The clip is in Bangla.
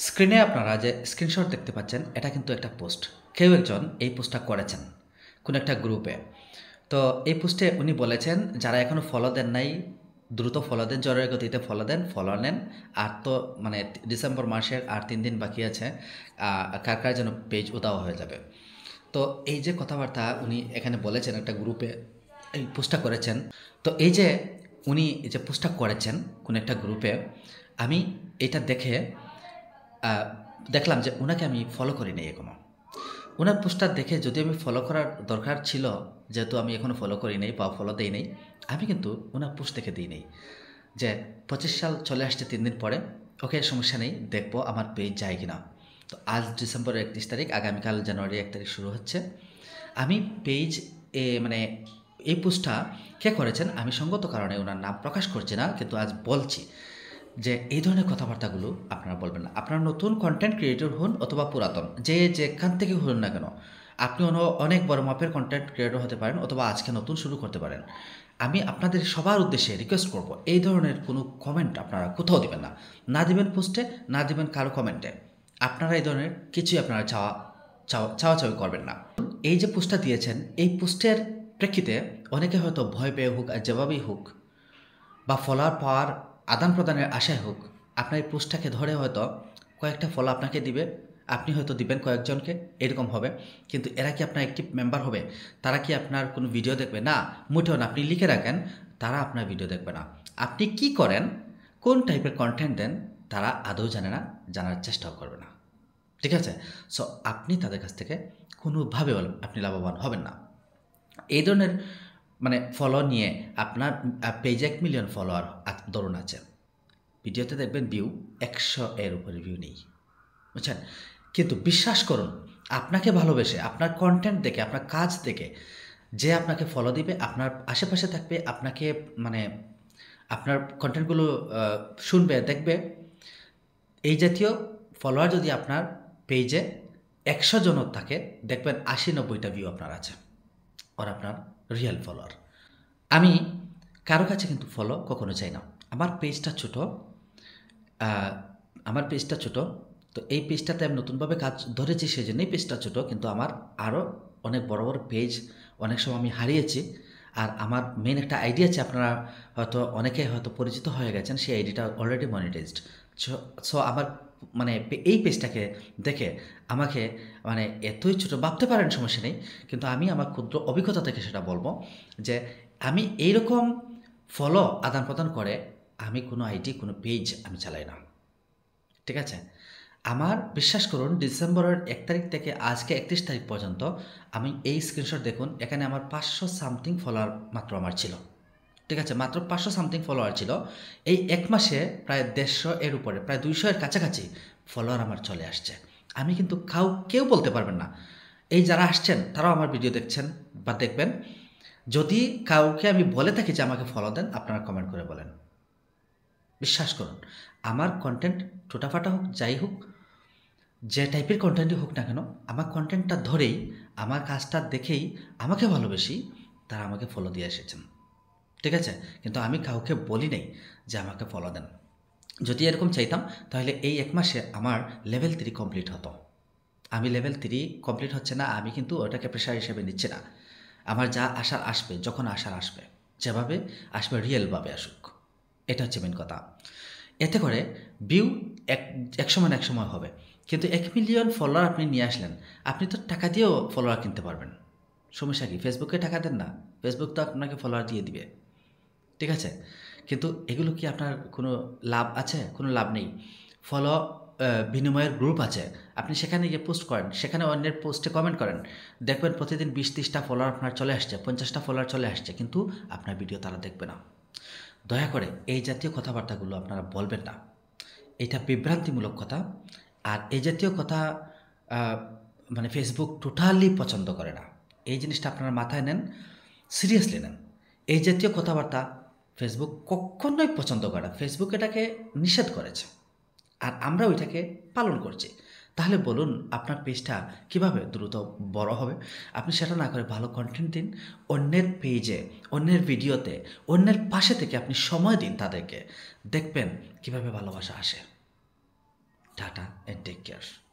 স্ক্রিনে আপনারা যে স্ক্রিনশট দেখতে পাচ্ছেন এটা কিন্তু একটা পোস্ট। কেউ একজন এই পোস্টটা করেছেন কোনো একটা গ্রুপে। তো এই পোস্টে উনি বলেছেন যারা এখনও ফলো দেন নাই দ্রুত ফলো দেন, জোরের গতিতে ফলো দেন, ফলো নেন। আর তো মানে ডিসেম্বর মাসের আর 3 দিন বাকি আছে, কার কার যেন পেজ উদাও হয়ে যাবে। তো এই যে কথাবার্তা উনি এখানে বলেছেন একটা গ্রুপে এই পোস্টটা করেছেন। তো এই যে উনি এই যে পোস্টটা করেছেন কোনো একটা গ্রুপে, আমি এটা দেখে আহ, দেখলাম যে ওনাকে আমি ফলো করি নাই এখনও। ওনার পোস্টার দেখে যদি আমি ফলো করার দরকার ছিল, যেহেতু আমি এখনও ফলো করি নাই বা ফলো দিই নাই, আমি কিন্তু ওনার পোস্ট দেখে দিই নাই যে 25 সাল চলে আসছে 3 দিন পরে। ওকে, সমস্যা নেই, দেখবো আমার পেজ যায় কিনা। তো আজ ডিসেম্বরের 31 তারিখ, আগামীকাল জানুয়ারি 1 তারিখ শুরু হচ্ছে। আমি পেজ মানে এই পোস্টটা কে করেছেন আমি সঙ্গত কারণে ওনার নাম প্রকাশ করছি না, কিন্তু আজ বলছি যে এই ধরনের কথাবার্তাগুলো আপনারা বলবেন না। আপনারা নতুন কন্টেন্ট ক্রিয়েটর হন অথবা পুরাতন, যেখান থেকে হন না কেন, আপনি অনেক বড় মাপের কন্টেন্ট ক্রিয়েটর হতে পারেন অথবা আজকে নতুন শুরু করতে পারেন। আমি আপনাদের সবার উদ্দেশ্যে রিকোয়েস্ট করব, এই ধরনের কোনো কমেন্ট আপনারা কোথাও দিবেন না। না দিবেন পোস্টে, না দিবেন কারো কমেন্টে। আপনারা এই ধরনের কিছুই আপনারা চাওয়াচাওয়ি করবেন না। এই যে পোস্টটা দিয়েছেন, এই পোস্টের প্রেক্ষিতে অনেকে হয়তো ভয় পেয়ে হোক আর যেভাবেই হোক, বা ফলোয়ার পাওয়ার আদান প্রদানের আশায় হোক, আপনার এই পোস্টটাকে ধরে হয়তো কয়েকটা ফলো আপনাকে দিবে, আপনি হয়তো দিবেন কয়েকজনকে, এরকম হবে। কিন্তু এরা কি আপনার অ্যাক্টিভ মেম্বার হবে? তারা কি আপনার কোনো ভিডিও দেখবে না? মোটেও না। আপনি লিখে রাখেন, তারা আপনার ভিডিও দেখবে না। আপনি কি করেন, কোন টাইপের কন্টেন্ট দেন, তারা আদৌ জানে না, জানার চেষ্টাও করবে না। ঠিক আছে? সো আপনি তাদের কাছ থেকে কোনোভাবে আপনি লাভবান হবেন না। এই ধরনের মানে ফলো নিয়ে আপনার পেজে 1 মিলিয়ন ফলোয়ার ধরুন আছে, ভিডিওতে দেখবেন ভিউ 100 এর উপরে ভিউ নেই, বুঝছেন? কিন্তু বিশ্বাস করুন, আপনাকে ভালোবেসে, আপনার কন্টেন্ট দেখে, আপনার কাজ দেখে যে আপনাকে ফলো দিবে, আপনার আশেপাশে থাকবে, আপনাকে মানে আপনার কন্টেন্টগুলো শুনবে, দেখবে, এই জাতীয় ফলোয়ার যদি আপনার পেজে 100 জনও থাকে, দেখবেন 80-90টা ভিউ আপনার আছে, আর আপনার রিয়েল ফলোয়ার। আমি কারো কাছে কিন্তু ফলো কখনো চাই না। আমার পেজটা ছোট, আমার পেজটা ছোট। তো এই পেজটাতে আমি নতুনভাবে কাজ ধরেছি, সেই জন্যই পেজটা ছোট। কিন্তু আমার আরও অনেক বড় বড় পেজ অনেক সময় আমি হারিয়েছি। আর আমার মেন একটা আইডি আছে, আপনারা হয়তো অনেকে হয়তো পরিচিত হয়ে গেছেন, সেই আইডিটা অলরেডি মনিটাইজড। সো আমার মানে এই পেজটাকে দেখে আমাকে মানে এতই ছোট ভাবতে পারেন, সমস্যা নেই। কিন্তু আমি আমার ক্ষুদ্র অভিজ্ঞতা থেকে সেটা বলবো যে আমি এইরকম ফলো আদান প্রদান করে আমি কোনো আইডি, কোনো পেজ আমি চালাই না। ঠিক আছে? আমার বিশ্বাস করুন, ডিসেম্বরের 1 তারিখ থেকে আজকে 31 তারিখ পর্যন্ত আমি এই স্ক্রিনশট দেখুন, এখানে আমার 500 সামথিং ফলোয়ার মাত্র আমার ছিল। ঠিক আছে? মাত্র 500 সামথিং ফলোয়ার ছিল। এই 1 মাসে প্রায় 150 এর উপরে, প্রায় 200 এর কাছাকাছি ফলোয়ার আমার চলে আসছে। আমি কিন্তু কেউ বলতে পারবেন না। এই যারা আসছেন তারাও আমার ভিডিও দেখছেন বা দেখবেন। যদি কাউকে আমি বলে থাকি যে আমাকে ফলো দেন, আপনারা কমেন্ট করে বলেন। বিশ্বাস করুন, আমার কন্টেন্ট ছোটাফাটা হোক, যাই হোক, যে টাইপের কন্টেন্টই হোক না কেন, আমার কন্টেন্টটা ধরেই, আমার কাজটা দেখেই আমাকে ভালোবেসি তারা আমাকে ফলো দিয়ে এসেছেন। ঠিক আছে? কিন্তু আমি কাউকে বলি নাই যে আমাকে ফলো দেন। যদি এরকম চাইতাম তাহলে এই 1 মাসে আমার লেভেল 3 কমপ্লিট হতো। আমি লেভেল 3 কমপ্লিট হচ্ছে না, আমি কিন্তু ওটাকে প্রেশার হিসেবে নিচ্ছি না। আমার যা আসার আসবে, যখন আসার আসবে, যেভাবে আসবে রিয়েলভাবে আসুক। এটা হচ্ছে মেন কথা। এতে করে ভিউ এক সময় না এক সময় হবে। কিন্তু 1 মিলিয়ন ফলোয়ার আপনি নিয়ে আসলেন, আপনি তো টাকা দিয়েও ফলোয়ার কিনতে পারবেন। সমস্যা কি? ফেসবুকে টাকা দেন না, ফেসবুক তো আপনাকে ফলোয়ার দিয়ে দিবে। ঠিক আছে? কিন্তু এগুলো কি আপনার কোনো লাভ আছে? কোনো লাভ নেই। ফলো বিনিময়ের গ্রুপ আছে, আপনি সেখানে গিয়ে পোস্ট করেন, সেখানে অন্যের পোস্টে কমেন্ট করেন, দেখবেন প্রতিদিন 20-30টা ফলোয়ার আপনার চলে আসছে, 50টা ফলোয়ার চলে আসছে, কিন্তু আপনার ভিডিও তারা দেখবে না। দয়া করে এই জাতীয় কথাবার্তাগুলো আপনারা বলবেন না। এটা বিভ্রান্তিমূলক কথা। আর এই জাতীয় কথা মানে ফেসবুক টোটালি পছন্দ করে না। এই জিনিসটা আপনারা মাথায় নেন, সিরিয়াসলি নেন। এই জাতীয় কথাবার্তা ফেসবুক কখনোই পছন্দ করে না। ফেসবুক এটাকে নিষেধ করেছে, আর আমরা ওইটাকে পালন করছি। তাহলে বলুন, আপনার পেজটা কীভাবে দ্রুত বড় হবে? আপনি সেটা না করে ভালো কন্টেন্ট দিন, অন্যের পেজে, অন্যের ভিডিওতে, অন্যের পাশে থেকে আপনি সময় দিন তাদেরকে, দেখবেন কীভাবে ভালোবাসা আসে। Tata and take care.